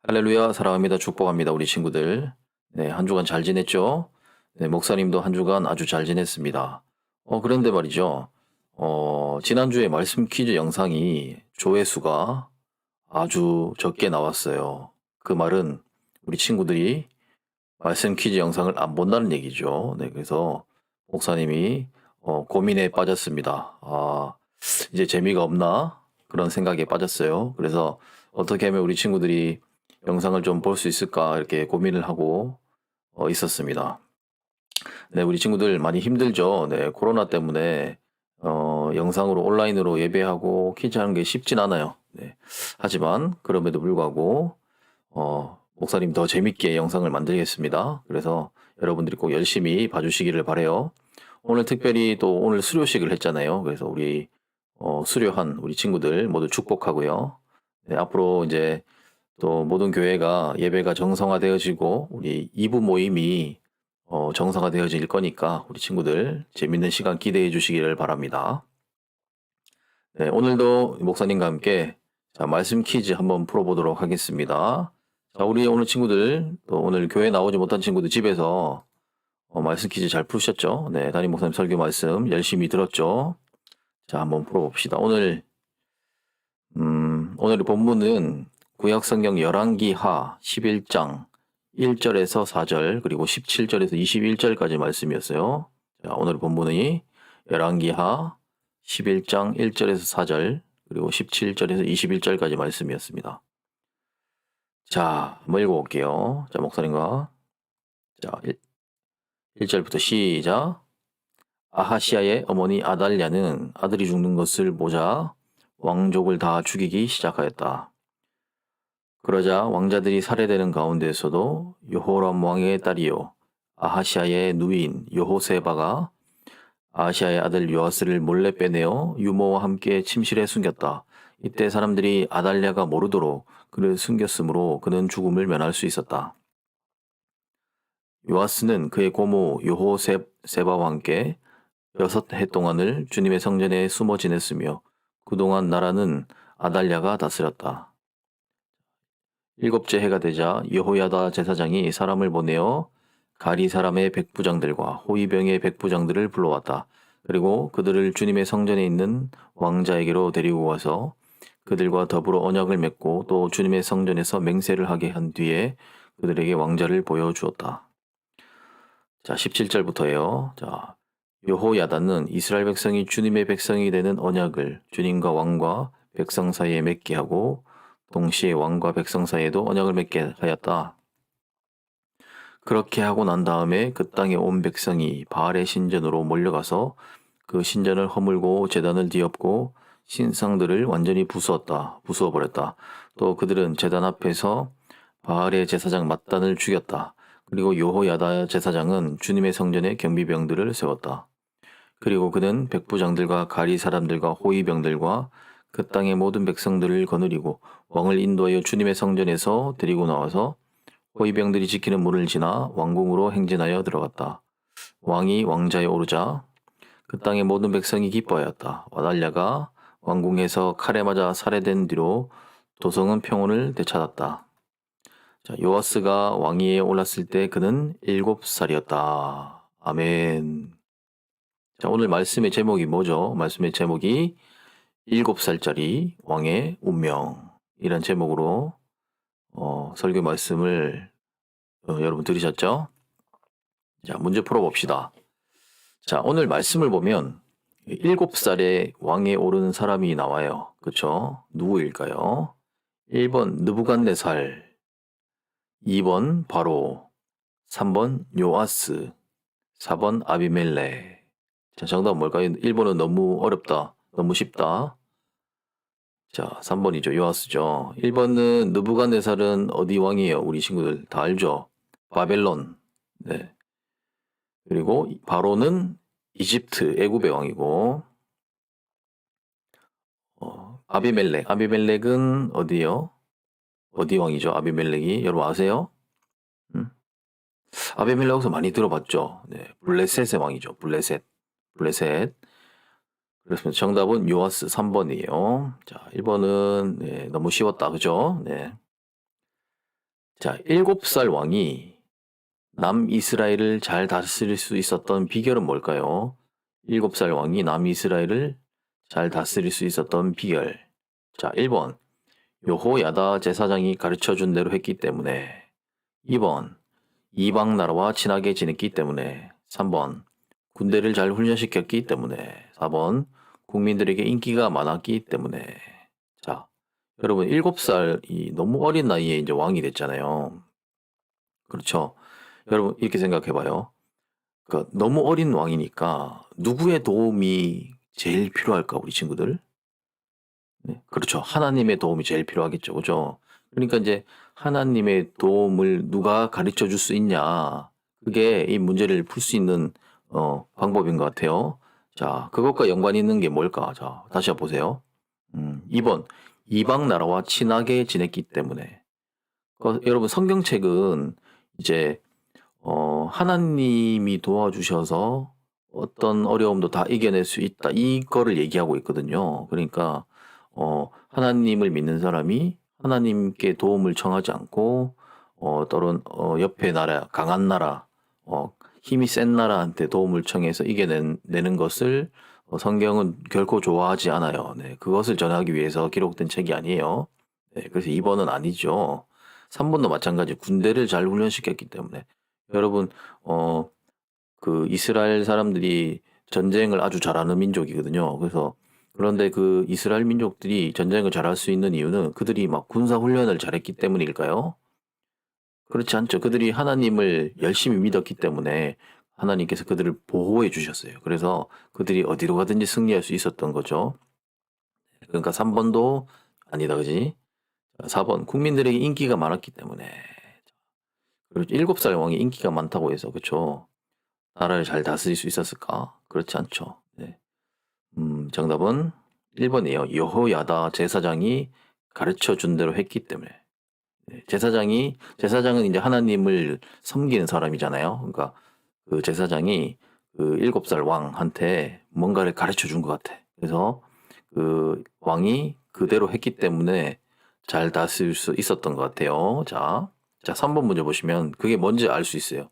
할렐루야, 사랑합니다. 축복합니다. 우리 친구들. 네, 한 주간 잘 지냈죠? 네, 목사님도 한 주간 아주 잘 지냈습니다. 그런데 말이죠. 지난주에 말씀 퀴즈 영상이 조회수가 아주 적게 나왔어요. 그 말은 우리 친구들이 말씀 퀴즈 영상을 안 본다는 얘기죠. 네, 그래서 목사님이 고민에 빠졌습니다. 이제 재미가 없나? 그런 생각에 빠졌어요. 그래서 어떻게 하면 우리 친구들이 영상을 좀 볼 수 있을까 이렇게 고민을 하고 있었습니다. 네, 우리 친구들 많이 힘들죠. 네, 코로나 때문에 영상으로 온라인으로 예배하고 퀴즈 하는 게 쉽진 않아요. 네, 하지만 그럼에도 불구하고 목사님 더 재밌게 영상을 만들겠습니다. 그래서 여러분들이 꼭 열심히 봐주시기를 바래요. 오늘 특별히 또 오늘 수료식을 했잖아요. 그래서 우리 수료한 우리 친구들 모두 축복하고요. 네, 앞으로 이제 또 모든 교회가 예배가 정상화되어지고 우리 2부 모임이 정상화되어질 거니까 우리 친구들 재밌는 시간 기대해 주시기를 바랍니다. 네, 오늘도 목사님과 함께 자, 말씀 퀴즈 한번 풀어보도록 하겠습니다. 자, 우리 오늘 친구들 또 오늘 교회 나오지 못한 친구들 집에서 말씀 퀴즈 잘 푸셨죠? 네, 담임 목사님 설교 말씀 열심히 들었죠? 자, 한번 풀어봅시다. 오늘의 본문은 구약성경 열왕기하 11장 1절에서 4절 그리고 17절에서 21절까지 말씀이었어요. 자, 오늘의 본문이 열왕기하 11장 1절에서 4절 그리고 17절에서 21절까지 말씀이었습니다. 자, 한번 읽어볼게요. 자, 목사님과 자, 1절부터 시작. 아하시아의 어머니 아달랴는 아들이 죽는 것을 보자 왕족을 다 죽이기 시작하였다. 그러자 왕자들이 살해되는 가운데에서도 여호람 왕의 딸이요 아하시아의 누이인 여호세바가 아하시아의 아들 요아스를 몰래 빼내어 유모와 함께 침실에 숨겼다. 이때 사람들이 아달랴가 모르도록 그를 숨겼으므로 그는 죽음을 면할 수 있었다. 요아스는 그의 고모 여호세바와 함께 6해 동안을 주님의 성전에 숨어 지냈으며 그동안 나라는 아달랴가 다스렸다. 7째 해가 되자 여호야다 제사장이 사람을 보내어 가리 사람의 백부장들과 호위병의 백부장들을 불러왔다. 그리고 그들을 주님의 성전에 있는 왕자에게로 데리고 와서 그들과 더불어 언약을 맺고 또 주님의 성전에서 맹세를 하게 한 뒤에 그들에게 왕자를 보여주었다. 자, 17절부터예요. 자, 여호야다는 이스라엘 백성이 주님의 백성이 되는 언약을 주님과 왕과 백성 사이에 맺게 하고 동시에 왕과 백성 사이에도 언약을 맺게 하였다. 그렇게 하고 난 다음에 그 땅에 온 백성이 바알의 신전으로 몰려가서 그 신전을 허물고 제단을 뒤엎고 신상들을 완전히 부수어버렸다. 또 그들은 제단 앞에서 바알의 제사장 mat단을 죽였다. 그리고 여호야다 제사장은 주님의 성전에 경비병들을 세웠다. 그리고 그는 백부장들과 가리 사람들과 호위병들과 그 땅의 모든 백성들을 거느리고 왕을 인도하여 주님의 성전에서 데리고 나와서 호위병들이 지키는 문을 지나 왕궁으로 행진하여 들어갔다. 왕이 왕자에 오르자 그 땅의 모든 백성이 기뻐하였다. 아달랴가 왕궁에서 칼에 맞아 살해된 뒤로 도성은 평온을 되찾았다. 자, 요아스가 왕위에 올랐을 때 그는 7살이었다. 아멘. 자, 오늘 말씀의 제목이 뭐죠? 말씀의 제목이 7살짜리 왕의 운명 이란 제목으로 설교 말씀을 여러분 들으셨죠? 자, 문제 풀어봅시다. 자, 오늘 말씀을 보면 7살의 왕에 오르는 사람이 나와요. 그쵸? 누구일까요? 1번 느부갓네살, 2번 바로, 3번 요아스, 4번 아비멜렉. 자, 정답은 뭘까요? 1번은 너무 어렵다. 너무 쉽다. 자, 3번이죠. 요아스죠. 1번은 느부갓네살은 어디 왕이에요? 우리 친구들 다 알죠? 바벨론. 네. 그리고 바로는 이집트 애굽의 왕이고 아비멜렉은 어디요? 어디 왕이죠? 아비멜렉이 여러분 아세요? 음? 아비멜렉에서 많이 들어봤죠? 네, 블레셋의 왕이죠. 블레셋. 그래서 정답은 요아스 3번이에요. 자, 1번은 네, 너무 쉬웠다. 그죠? 네. 자, 7살 왕이 남이스라엘을 잘 다스릴 수 있었던 비결은 뭘까요? 7살 왕이 남이스라엘을 잘 다스릴 수 있었던 비결. 자, 1번. 여호야다 제사장이 가르쳐준 대로 했기 때문에. 2번. 이방 나라와 친하게 지냈기 때문에. 3번. 군대를 잘 훈련시켰기 때문에. 4번. 국민들에게 인기가 많았기 때문에. 자, 여러분 7살이 너무 어린 나이에 이제 왕이 됐잖아요. 그렇죠? 여러분 이렇게 생각해 봐요. 그러니까 너무 어린 왕이니까 누구의 도움이 제일 필요할까 우리 친구들? 네, 그렇죠. 하나님의 도움이 제일 필요하겠죠. 그죠? 그러니까 이제 하나님의 도움을 누가 가르쳐 줄 수 있냐. 그게 이 문제를 풀 수 있는 방법인 것 같아요. 자, 그것과 연관이 있는 게 뭘까? 자, 다시 한번 보세요. 2번. 이방 나라와 친하게 지냈기 때문에. 여러분 성경책은 이제 하나님이 도와주셔서 어떤 어려움도 다 이겨낼 수 있다. 이거를 얘기하고 있거든요. 그러니까 하나님을 믿는 사람이 하나님께 도움을 청하지 않고 또는 옆에 나라, 강한 나라, 힘이 센 나라한테 도움을 청해서 이겨내는 것을 성경은 결코 좋아하지 않아요. 네, 그것을 전하기 위해서 기록된 책이 아니에요. 네, 그래서 2번은 아니죠. 3번도 마찬가지 군대를 잘 훈련시켰기 때문에 여러분 그 이스라엘 사람들이 전쟁을 아주 잘하는 민족이거든요. 그래서 그런데 그 이스라엘 민족들이 전쟁을 잘할 수 있는 이유는 그들이 막 군사 훈련을 잘했기 때문일까요? 그렇지 않죠. 그들이 하나님을 열심히 믿었기 때문에 하나님께서 그들을 보호해 주셨어요. 그래서 그들이 어디로 가든지 승리할 수 있었던 거죠. 그러니까 3번도 아니다, 그지? 4번 국민들에게 인기가 많았기 때문에. 그리고 7살 왕이 인기가 많다고 해서 그렇죠. 나라를 잘 다스릴 수 있었을까? 그렇지 않죠. 네. 정답은 1번이에요. 여호야다 제사장이 가르쳐 준 대로 했기 때문에. 네, 제사장은 이제 하나님을 섬기는 사람이잖아요. 그러니까 그 제사장이 그 7살 왕한테 뭔가를 가르쳐 준 것 같아. 그래서 그 왕이 그대로 했기 때문에 잘 다스릴 수 있었던 것 같아요. 자, 3번 문제 보시면 그게 뭔지 알 수 있어요.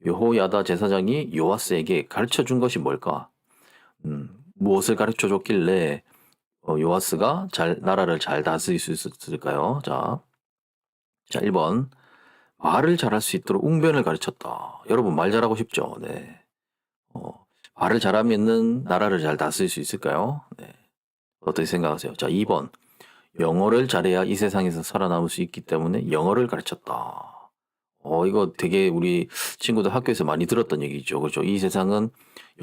여호야다 제사장이 요아스에게 가르쳐 준 것이 뭘까? 무엇을 가르쳐 줬길래 요아스가 나라를 잘 다스릴 수 있었을까요? 자, 1번. 말을 잘할 수 있도록 웅변을 가르쳤다. 여러분 말 잘하고 싶죠? 네. 말을 잘하면은 나라를 잘 다스릴 수 있을까요? 네. 어떻게 생각하세요? 자, 2번. 영어를 잘해야 이 세상에서 살아남을 수 있기 때문에 영어를 가르쳤다. 이거 되게 우리 친구들 학교에서 많이 들었던 얘기죠. 그렇죠? 이 세상은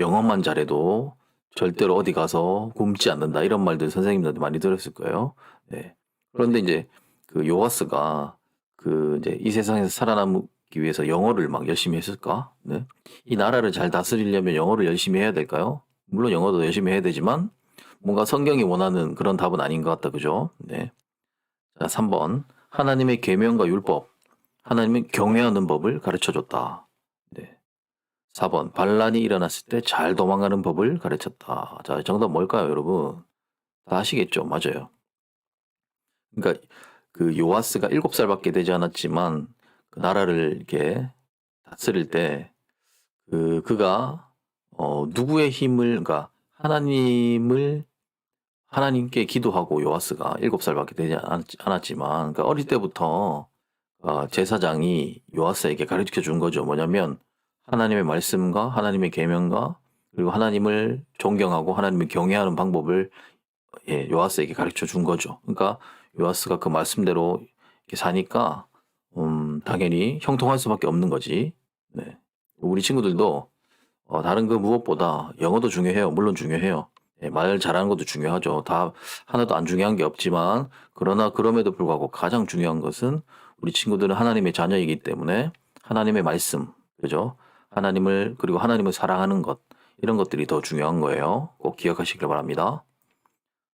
영어만 잘해도 절대로 어디 가서 굶지 않는다. 이런 말들 선생님들도 많이 들었을 거예요. 네. 그런데 이제 그 요하스가 그 이제 이 세상에서 살아남기 위해서 영어를 막 열심히 했을까? 네. 이 나라를 잘 다스리려면 영어를 열심히 해야 될까요? 물론 영어도 열심히 해야 되지만 뭔가 성경이 원하는 그런 답은 아닌 것 같다. 그죠? 네. 자, 3번. 하나님의 계명과 율법. 하나님은 경외하는 법을 가르쳐줬다. 네. 4번. 반란이 일어났을 때 잘 도망가는 법을 가르쳤다. 자, 정답 뭘까요, 여러분? 다 아시겠죠? 맞아요. 그러니까 그 요아스가 7살밖에 되지 않았지만 그 나라를 이렇게 다스릴 때 그가 누구의 힘을 그러니까 하나님께 기도하고 요아스가 7살밖에 되지 않았지만 그러니까 어릴 때부터 제사장이 요아스에게 가르쳐 준 거죠. 뭐냐면 하나님의 말씀과 하나님의 계명과 그리고 하나님을 존경하고 하나님을 경외하는 방법을 요아스에게 가르쳐 준 거죠. 그러니까 요아스가 그 말씀대로 이렇게 사니까 당연히 형통할 수밖에 없는 거지. 네. 우리 친구들도 다른 그 무엇보다 영어도 중요해요. 물론 중요해요. 말 잘하는 것도 중요하죠. 다 하나도 안 중요한 게 없지만 그러나 그럼에도 불구하고 가장 중요한 것은 우리 친구들은 하나님의 자녀이기 때문에 하나님의 말씀, 그죠? 그리고 하나님을 사랑하는 것, 이런 것들이 더 중요한 거예요. 꼭 기억하시길 바랍니다.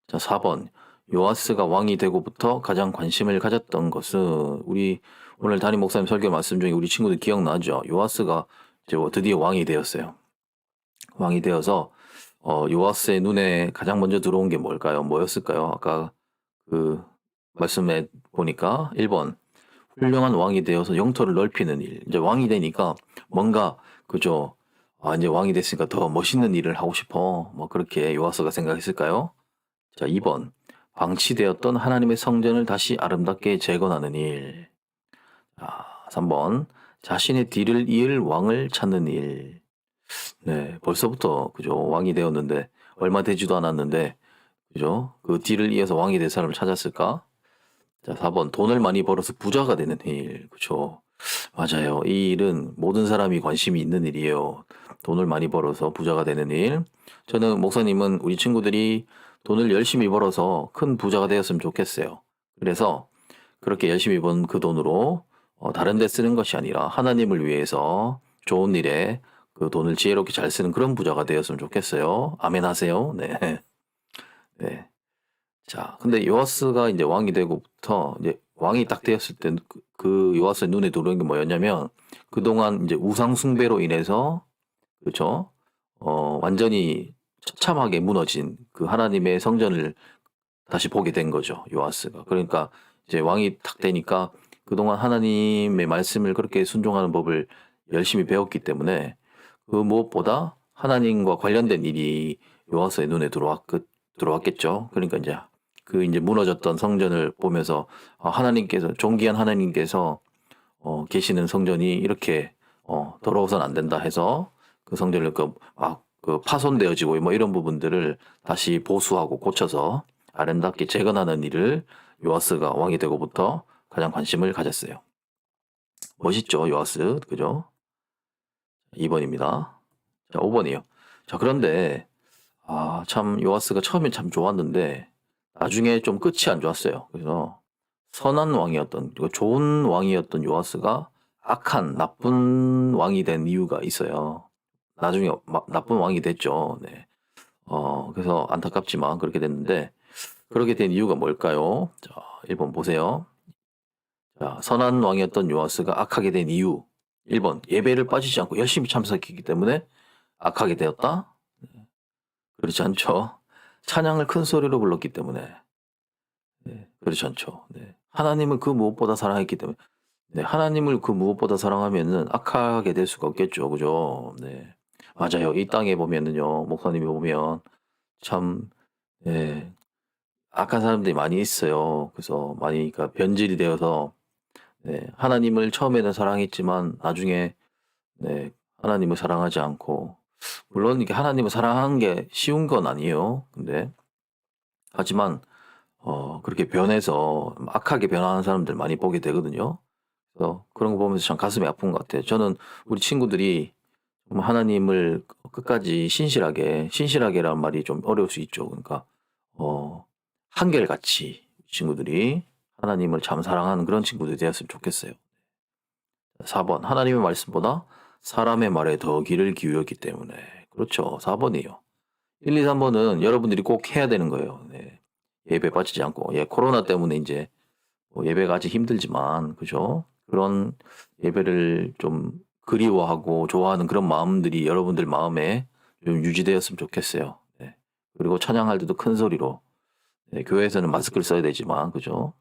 자, 4번. 요아스가 왕이 되고부터 가장 관심을 가졌던 것은 우리 오늘 담임 목사님 설교 말씀 중에 우리 친구들 기억나죠? 요아스가 이제 드디어 왕이 되었어요. 왕이 되어서 요아스의 눈에 가장 먼저 들어온 게 뭘까요? 뭐였을까요? 아까 그 말씀에 보니까 1번 훌륭한 왕이 되어서 영토를 넓히는 일. 이제 왕이 되니까 뭔가 그죠. 아, 이제 왕이 됐으니까 더 멋있는 일을 하고 싶어. 뭐 그렇게 요하스가 생각했을까요? 자, 2번. 방치되었던 하나님의 성전을 다시 아름답게 재건하는 일. 자, 3번. 자신의 뒤를 이을 왕을 찾는 일. 네, 벌써부터 그죠. 왕이 되었는데 얼마 되지도 않았는데 그죠? 그 뒤를 이어서 왕이 될 사람을 찾았을까? 자, 4번. 돈을 많이 벌어서 부자가 되는 일. 그죠? 맞아요. 이 일은 모든 사람이 관심이 있는 일이에요. 돈을 많이 벌어서 부자가 되는 일. 저는 목사님은 우리 친구들이 돈을 열심히 벌어서 큰 부자가 되었으면 좋겠어요. 그래서 그렇게 열심히 번 그 돈으로 다른 데 쓰는 것이 아니라 하나님을 위해서 좋은 일에 그 돈을 지혜롭게 잘 쓰는 그런 부자가 되었으면 좋겠어요. 아멘 하세요. 네. 네. 자, 근데 요아스가 이제 왕이 되고부터 이제 왕이 딱 되었을 때 그 요아스의 눈에 들어온 게 뭐였냐면 그동안 이제 우상 숭배로 인해서 그렇죠? 완전히 처참하게 무너진 그 하나님의 성전을 다시 보게 된 거죠. 요아스가. 그러니까 이제 왕이 딱 되니까 그동안 하나님의 말씀을 그렇게 순종하는 법을 열심히 배웠기 때문에 그 무엇보다 하나님과 관련된 일이 요아스의 눈에 들어왔겠죠. 그러니까 이제 그 이제 무너졌던 성전을 보면서 하나님께서 존귀한 하나님께서 계시는 성전이 이렇게 더러워서는 안 된다 해서 그 성전을 그 파손되어지고 뭐 이런 부분들을 다시 보수하고 고쳐서 아름답게 재건하는 일을 요아스가 왕이 되고부터 가장 관심을 가졌어요. 멋있죠, 요아스. 그죠? 2번입니다. 자, 5번이요. 자, 그런데 참 요아스가 처음엔 참 좋았는데 나중에 좀 끝이 안 좋았어요. 그래서 선한 왕이었던 그리고 좋은 왕이었던 요아스가 악한 나쁜 왕이 된 이유가 있어요. 나중에 나쁜 왕이 됐죠. 네. 그래서 안타깝지만 그렇게 됐는데 그렇게 된 이유가 뭘까요? 자, 1번 보세요. 자, 선한 왕이었던 요아스가 악하게 된 이유. 1번 예배를 빠지지 않고 열심히 참석했기 때문에 악하게 되었다? 그렇지 않죠. 찬양을 큰 소리로 불렀기 때문에. 네, 그렇지 않죠. 네. 하나님을 그 무엇보다 사랑했기 때문에. 네, 하나님을 그 무엇보다 사랑하면은 악하게 될 수가 없겠죠. 그죠? 네. 맞아요. 이 땅에 보면은요, 목사님이 보면 참, 네, 악한 사람들이 많이 있어요. 그래서 많이, 그러니까 변질이 되어서, 네, 하나님을 처음에는 사랑했지만 나중에, 네, 하나님을 사랑하지 않고, 물론 이게 하나님을 사랑하는 게 쉬운 건 아니에요. 근데, 하지만, 그렇게 변해서 악하게 변하는 사람들 많이 보게 되거든요. 그래서 그런 거 보면서 참 가슴이 아픈 것 같아요. 저는 우리 친구들이 정말 하나님을 끝까지 신실하게라는 말이 좀 어려울 수 있죠. 그러니까, 한결같이 친구들이 하나님을 참 사랑하는 그런 친구들이 되었으면 좋겠어요. 4번, 하나님의 말씀보다 사람의 말에 더 귀를 기울였기 때문에. 그렇죠. 4번이에요. 1, 2, 3번은 여러분들이 꼭 해야 되는 거예요. 네. 예배 빠지지 않고. 예, 코로나 때문에 이제 예배가 아직 힘들지만, 그죠? 그런 예배를 좀 그리워하고 좋아하는 그런 마음들이 여러분들 마음에 좀 유지되었으면 좋겠어요. 네. 그리고 찬양할 때도 큰 소리로. 네, 교회에서는 마스크를 써야 되지만, 그죠?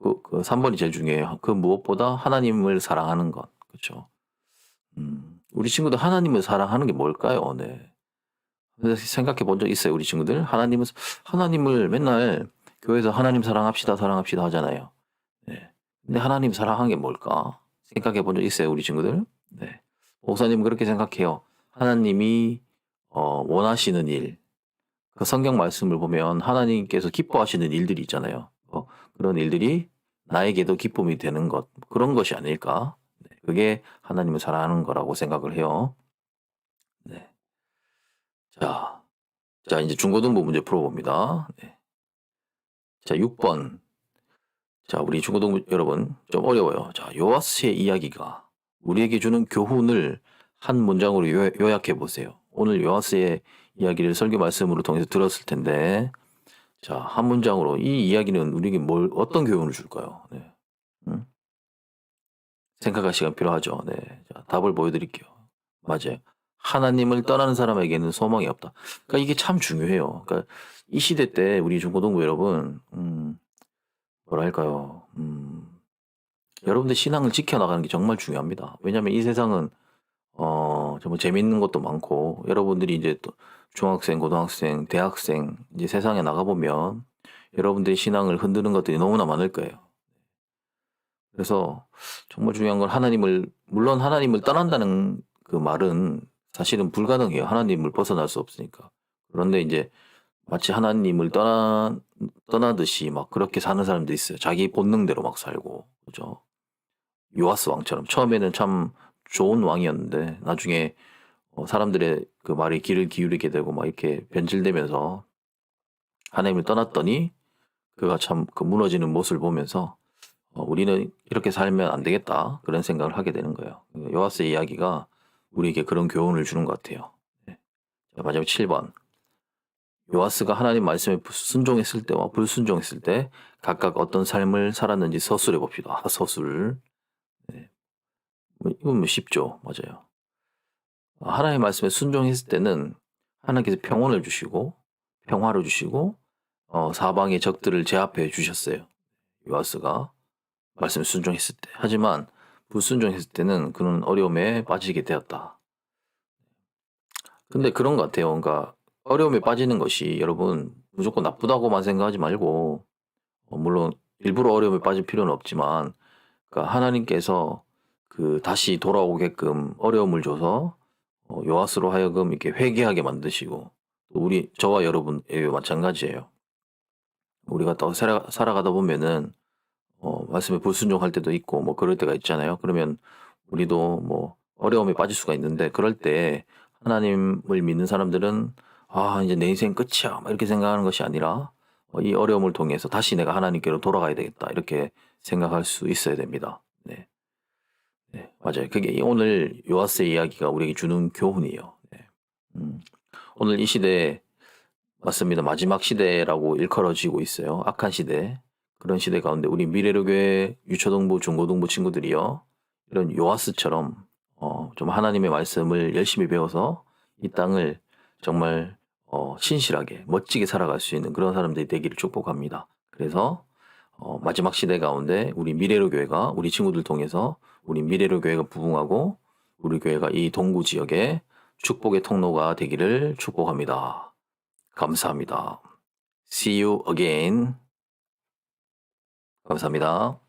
그 3번이 제일 중요해요. 그 무엇보다 하나님을 사랑하는 것. 그죠? 우리 친구들 하나님을 사랑하는 게 뭘까요? 네. 그래서 생각해 본 적 있어요, 우리 친구들? 하나님을 맨날 교회에서 하나님 사랑합시다, 사랑합시다 하잖아요. 네. 근데 하나님 사랑한 게 뭘까? 생각해 본 적 있어요, 우리 친구들? 네. 목사님은 그렇게 생각해요. 하나님이, 원하시는 일. 그 성경 말씀을 보면 하나님께서 기뻐하시는 일들이 있잖아요. 그런 일들이 나에게도 기쁨이 되는 것. 그런 것이 아닐까? 네. 그게 하나님을 사랑하는 거라고 생각을 해요. 네. 자, 이제 중고등부 문제 풀어봅니다. 네. 자, 6번. 자, 우리 중고등부 여러분, 좀 어려워요. 자, 요아스의 이야기가 우리에게 주는 교훈을 한 문장으로 요약해 보세요. 오늘 요아스의 이야기를 설교 말씀으로 통해서 들었을 텐데, 자, 한 문장으로 이 이야기는 우리에게 어떤 교훈을 줄까요? 네. 생각할 시간 필요하죠. 네. 자, 답을 보여드릴게요. 맞아요. 하나님을 떠나는 사람에게는 소망이 없다. 그러니까 이게 참 중요해요. 그러니까 이 시대 때 우리 중고등부 여러분, 뭐랄까요. 여러분들 신앙을 지켜나가는 게 정말 중요합니다. 왜냐하면 이 세상은 정말 재밌는 것도 많고 여러분들이 이제 또 중학생, 고등학생, 대학생 이제 세상에 나가보면 여러분들의 신앙을 흔드는 것들이 너무나 많을 거예요. 그래서 정말 중요한 건 물론 하나님을 떠난다는 그 말은 사실은 불가능해요. 하나님을 벗어날 수 없으니까. 그런데 이제 마치 하나님을 떠나듯이 막 그렇게 사는 사람도 있어요. 자기 본능대로 막 살고. 그죠? 요아스 왕처럼. 처음에는 참 좋은 왕이었는데, 나중에 사람들의 그 말에 귀를 기울이게 되고 막 이렇게 변질되면서 하나님을 떠났더니 그가 참 그 무너지는 모습을 보면서 우리는 이렇게 살면 안 되겠다. 그런 생각을 하게 되는 거예요. 요아스의 이야기가 우리에게 그런 교훈을 주는 것 같아요. 네. 자, 마지막 7번. 요아스가 하나님 말씀에 순종했을 때와 불순종했을 때 각각 어떤 삶을 살았는지 서술해 봅시다. 서술. 네. 이건 뭐 쉽죠. 맞아요. 하나님 말씀에 순종했을 때는 하나님께서 평온을 주시고 평화를 주시고 사방의 적들을 제압해 주셨어요. 요아스가 말씀에 순종했을 때. 하지만 불순종했을 때는 그는 어려움에 빠지게 되었다. 근데 그런 것 같아요. 그러니까 어려움에 빠지는 것이 여러분 무조건 나쁘다고만 생각하지 말고 물론 일부러 어려움에 빠질 필요는 없지만 그러니까 하나님께서 그 다시 돌아오게끔 어려움을 줘서 요아스로 하여금 이렇게 회개하게 만드시고 또 저와 여러분에게 마찬가지예요. 우리가 또 살아가다 보면은 말씀에 불순종할 때도 있고 뭐 그럴 때가 있잖아요. 그러면 우리도 뭐 어려움에 빠질 수가 있는데 그럴 때 하나님을 믿는 사람들은 이제 내 인생 끝이야 막 이렇게 생각하는 것이 아니라 이 어려움을 통해서 다시 내가 하나님께로 돌아가야 되겠다 이렇게 생각할 수 있어야 됩니다. 네, 네, 맞아요. 그게 오늘 요아스의 이야기가 우리에게 주는 교훈이에요. 네. 음, 오늘 이 시대에 맞습니다. 마지막 시대라고 일컬어지고 있어요. 악한 시대. 그런 시대 가운데 우리 미래로교회 유초등부, 중고등부 친구들이요. 이런 요아스처럼 좀 하나님의 말씀을 열심히 배워서 이 땅을 정말 신실하게 멋지게 살아갈 수 있는 그런 사람들이 되기를 축복합니다. 그래서 마지막 시대 가운데 우리 미래로교회가 우리 친구들 통해서 우리 미래로교회가 부흥하고 우리 교회가 이 동구 지역에 축복의 통로가 되기를 축복합니다. 감사합니다. See you again. 감사합니다.